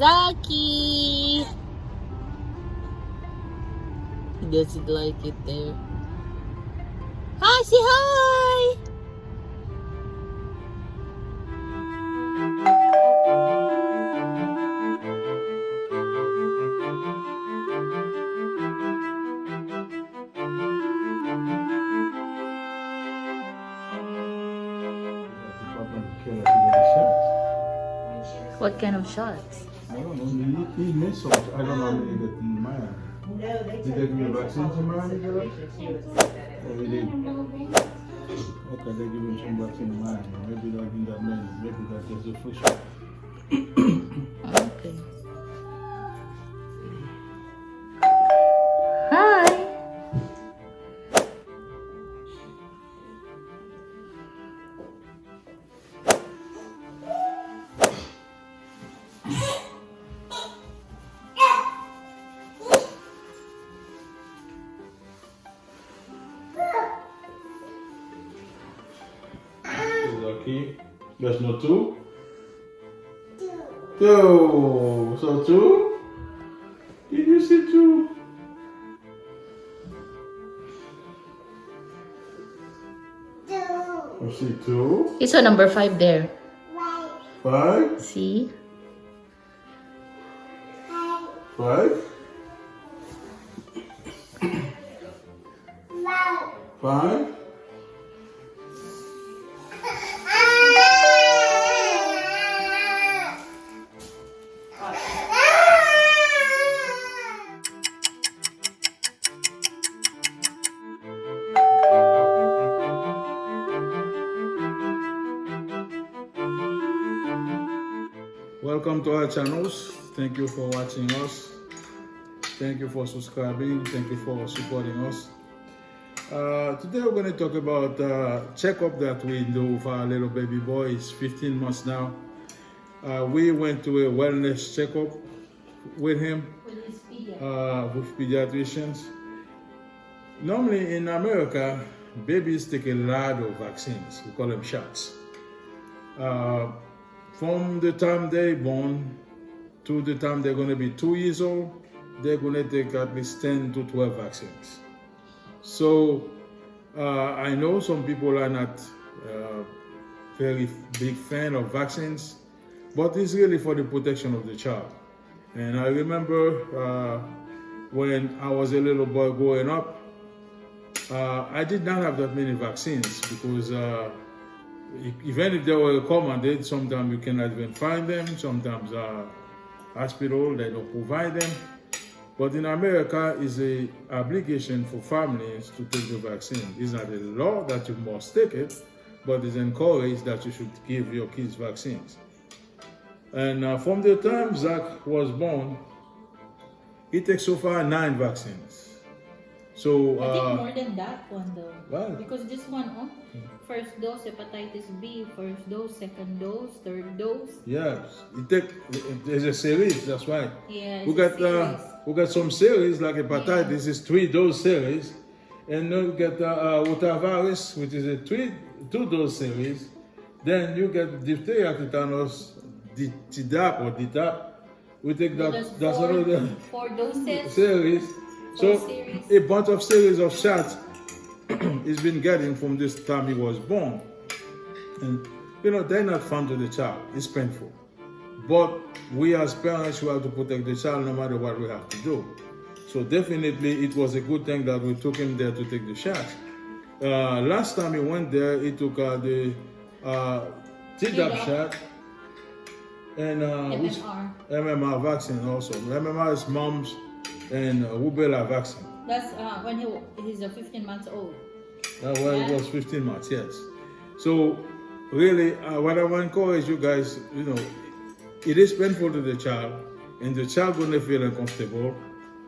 Zaki! He doesn't like it there. Hi, say hi! What kind of shots? I don't know. He missed some. I don't know how many that in mine. Did they give you a vaccine to mine? Oh, he did. Okay, they give him some vaccine to mine. Maybe like in that many. Maybe that's just the first one. Okay. Hi! Okay. There's no two? Two. So two? Did you see two? You see two? It's on number 5 there. 5? See? 5? 5? Welcome to our channels. Thank you for watching us. Thank you for subscribing. Thank you for supporting us. Today we're going to talk about checkup that we do for our little baby boy. He's 15 months now. We went to a wellness checkup with him, with pediatricians. Normally in America, babies take a lot of vaccines. We call them shots. From the time they're born to the time they're going to be 2 years old, they're going to take at least 10 to 12 vaccines. So I know some people are not very big fan of vaccines, but it's really for the protection of the child. And I remember when I was a little boy growing up, I did not have that many vaccines because even if they were recommended, sometimes you cannot even find them. Sometimes hospital, they don't provide them. But in America, it's an obligation for families to take the vaccine. It's not a law that you must take it, but it's encouraged that you should give your kids vaccines. And from the time Zach was born, he takes so far 9 vaccines. So I think more than that one though. Why? Because this one, first dose hepatitis B, first dose, second dose, third dose. yes, there's a series. That's right. Yeah, We got some series like hepatitis is 3-dose series, and then you get rotavirus, which is a 2-dose series. Then you get diphtheria, tetanus, Tdap or DTaP. We take that's another 4 doses. series. So series. a bunch of series of shots he's been getting from this time he was born. And you know, they're not fun to the child. It's painful. But we as parents, we have to protect the child no matter what we have to do. So definitely it was a good thing that we took him there to take the shots. Last time he went there, he took the Tdap shot and MMR. MMR vaccine also. MMR is mumps and rubella vaccine. That's when he's 15 months old. Well, it was 15 months, yes. So, really, what I want to encourage you guys, it is painful to the child, and the child going to feel uncomfortable.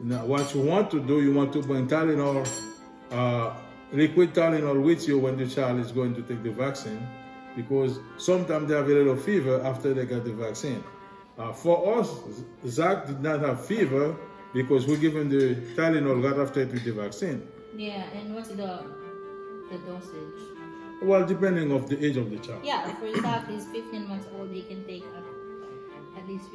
Now, what you want to do, you want to bring Tylenol, liquid Tylenol with you when the child is going to take the vaccine, because sometimes they have a little fever after they get the vaccine. For us, Zach did not have fever because we give him the Tylenol right after he took the vaccine. Yeah, and what's the dosage? Well, depending of the age of the child. Yeah, for Zach, he's 15 months old. He can take at least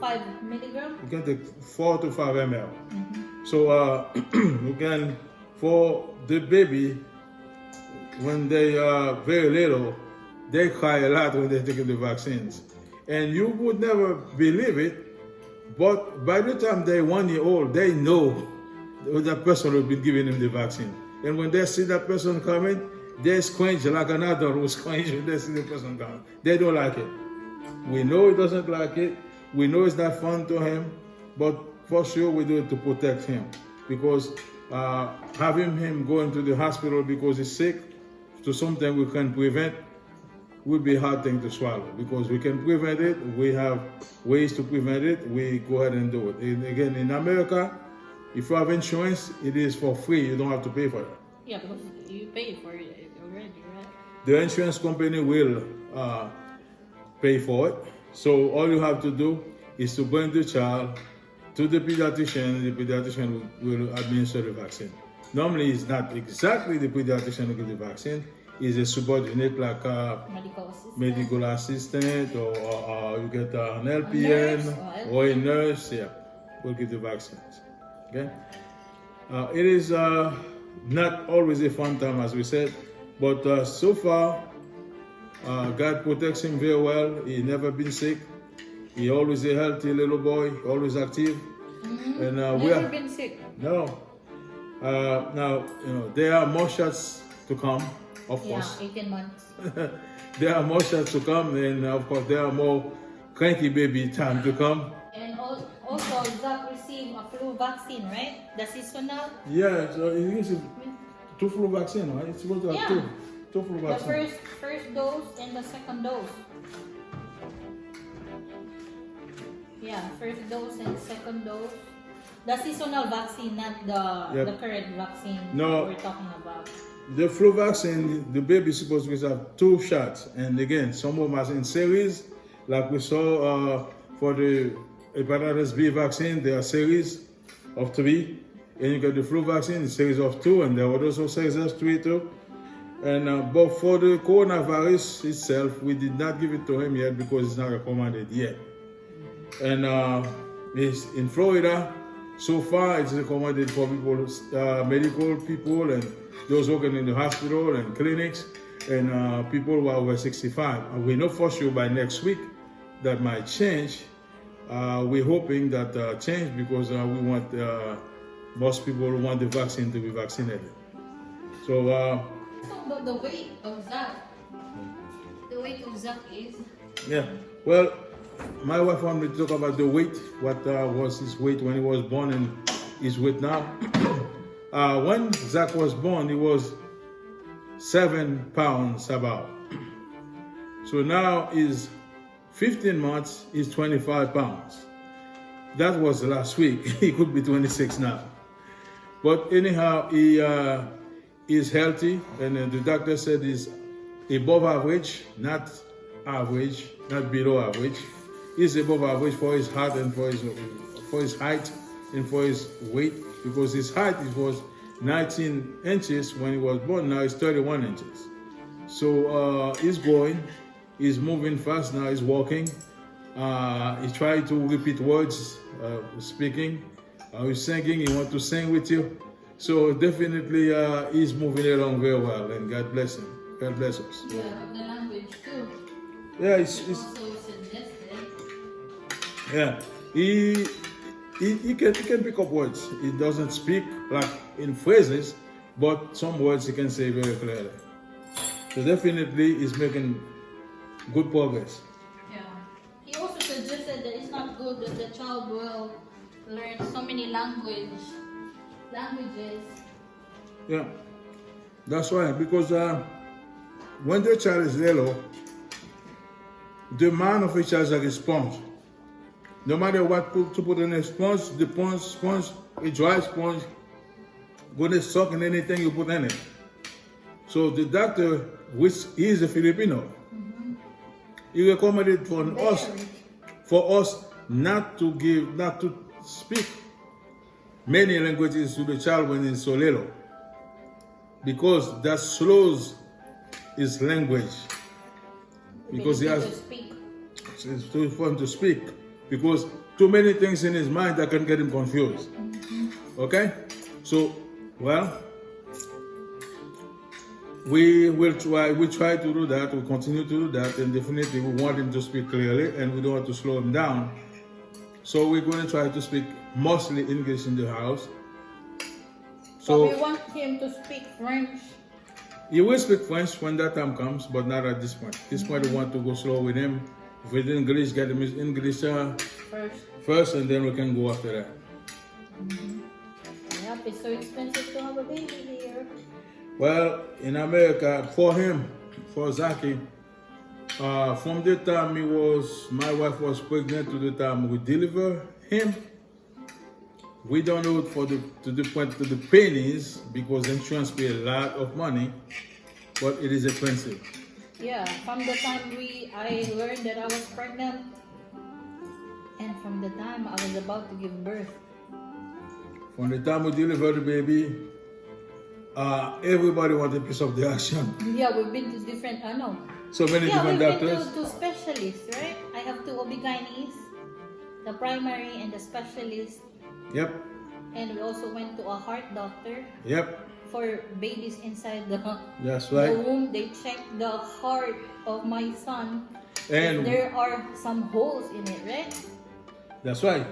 5 milligrams. You can take 4 to 5 ml. So you can, for the baby, when they are very little, they cry a lot when they're taking the vaccines. And you would never believe it, but by the time they're 1 year old, they know that person will be giving them the vaccine. And when they see that person coming, they squinch like an adult who squinch when they see the person coming. They don't like it. We know he doesn't like it. We know it's not fun to him, but for sure we do it to protect him. Because having him going to the hospital because he's sick to something we can prevent would be a hard thing to swallow. Because we can prevent it, we have ways to prevent it, we go ahead and do it. And again, in America, if you have insurance, it is for free. You don't have to pay for it. Yeah, because you pay for it already, right? The insurance company will pay for it. So all you have to do is to bring the child to the pediatrician. The pediatrician will administer the vaccine. Normally, it's not exactly the pediatrician who gives the vaccine. It's a subordinate like a medical assistant, or you get an LPN or a nurse, will give the vaccines. Okay? It is not always a fun time, as we said, but so far, God protects him very well. He never been sick. He always a healthy little boy, always active. And Never been sick. No. Now, there are more shots to come, of course. 18 months. There are more shots to come, and of course, there are more cranky baby time to come. And also, Zach received a flu vaccine, right? The seasonal. Yeah, so he needs 2 flu vaccine, right? It's supposed to have 2 flu The vaccine. first dose and the second dose. Yeah, first dose and second dose. The seasonal vaccine, not the current vaccine we're talking about. The flu vaccine, the baby is supposed to have 2 shots. And again, some of them are in series, like we saw for the hepatitis B vaccine, there are series of 3. And you get the flu vaccine, a series of 2, and there were also series of 3 too. And but for the coronavirus itself, we did not give it to him yet because it's not recommended yet. And it's in Florida. So far, it's recommended for people, medical people, and those working in the hospital and clinics, and people who are over 65. And we know for sure by next week that might change. We're hoping that change because we want most people who want the vaccine to be vaccinated. So the weight of Zach. The weight of Zach is? Yeah. Well, my wife wanted me to talk about the weight. What was his weight when he was born and his weight now? When Zach was born, he was 7 pounds about. So now he's 15 months, he's 25 pounds. That was last week. He could be 26 now. But anyhow, he is healthy, and the doctor said he's above average, not below average. He's above average for his height and for his height and for his weight, because his height was 19 inches when he was born. Now it's 31 inches. So he's growing, he's moving fast now, he's walking. He tried to repeat words, speaking. He's singing, he wants to sing with you. So definitely he's moving along very well, and God bless him. God bless us. Yeah, the language too. Yeah, it's Also suggested. yeah. He can pick up words. He doesn't speak like in phrases, but some words he can say very clearly. So definitely he's making good progress. Yeah. He also suggested that it's not good that the child will learn so many languages languages. Yeah, that's why. Because when the child is little, the mind of a child is like a sponge. No matter what to put in a sponge, the sponge, a dry sponge, gonna suck in anything you put in it. So the doctor, which is a Filipino, he recommended for us not to speak many languages to the child when he's so little, because that slows his language. Because he has it's too fun to speak, because too many things in his mind that can get him confused. Okay, so well, we try to do that. We continue to do that, and definitely we want him to speak clearly, and we don't want to slow him down. So we're going to try to speak mostly English in the house. So we want him to speak French. He will speak French when that time comes, but not at this point. This point we want to go slow with him. If it's English, get him his English first, and then we can go after that. Yep, it's so expensive to have a baby here. Well, in America, for him, for Zaki, from the time my wife was pregnant to the time we deliver him, we don't know it to the pennies, because insurance pay a lot of money, but it is expensive. Yeah, from the time I learned that I was pregnant, and from the time I was about to give birth. From the time we deliver the baby, everybody wants a piece of the action. Yeah, we've been to different, So many different doctors. Yeah, we've been to specialists, right? I have two OB-GYNs, the primary and the specialist. Yep. And we also went to a heart doctor. Yep. For babies inside the That's right. The womb, they checked the heart of my son. And there are some holes in it, right? That's right.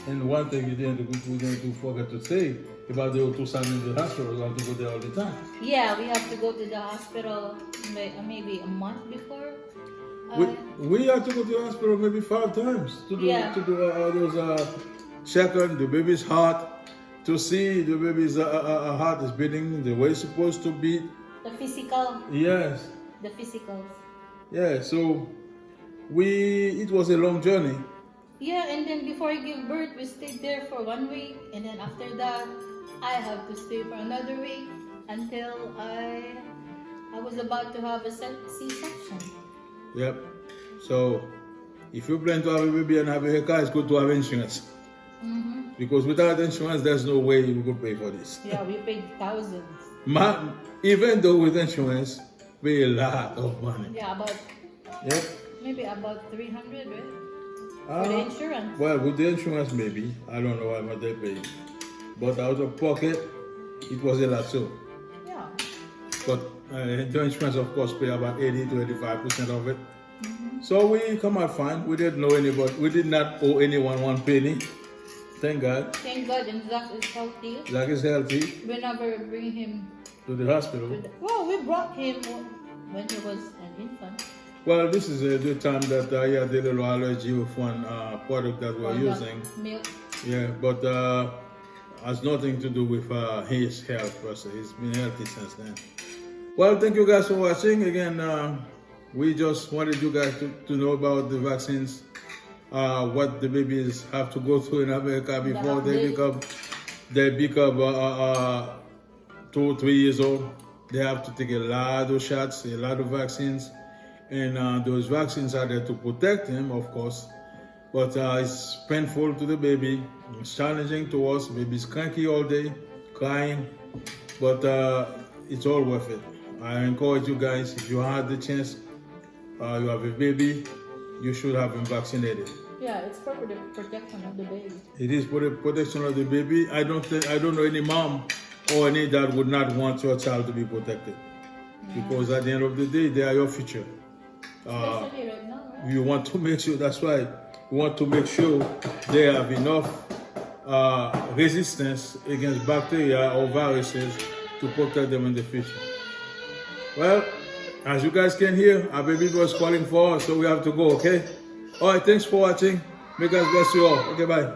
And one thing we didn't forget to say about the two sons in the hospital, we have to go there all the time. Yeah, we have to go to the hospital maybe a month before. We have to go to the hospital maybe 5 times to do those checking the baby's heart, to see the baby's heart is beating the way it's supposed to beat. The physical. Yes. The physicals. Yeah. So it was a long journey. Yeah, and then before I give birth, we stayed there for 1 week, and then after that, I have to stay for another week until I was about to have a C-section. Yep. So if you plan to have a baby and have a haircut, it's good to have insurance. Because without insurance, there's no way we could pay for this. Yeah, we paid thousands. Even though with insurance, pay a lot of money. Yeah, maybe about 300, right? For the insurance. Well, with the insurance, maybe. I don't know how much they pay. But out of pocket, it was a lot too. Yeah. But the insurance, of course, pay about 80 to 85% of it. So we come out fine. We didn't know anybody. We did not owe anyone 1 penny. Thank God. Thank God, and Zach is healthy. Zach is healthy. We never bring him to the hospital. We brought him when he was an infant. Well, this is the time that he had a little allergy with one product that we're using. Milk. Yeah, but has nothing to do with his health per se. He's been healthy since then. Well, thank you guys for watching. Again, we just wanted you guys to know about the vaccines. What the babies have to go through in America before they become 2 or 3 years old. They have to take a lot of shots, a lot of vaccines, and those vaccines are there to protect them, of course. But it's painful to the baby. It's challenging to us. Baby's cranky all day, crying, but it's all worth it. I encourage you guys, if you had the chance, you have a baby, you should have him vaccinated. Yeah, it's for the protection of the baby. It is for the protection of the baby. I don't know any mom or any dad would not want your child to be protected. Because at the end of the day, they are your future. Especially right now, right? You want to make sure, that's right. You want to make sure they have enough resistance against bacteria or viruses to protect them in the future. Well, as you guys can hear, our baby was calling for us, so we have to go, okay? All right, thanks for watching. May God bless you all. Okay, bye.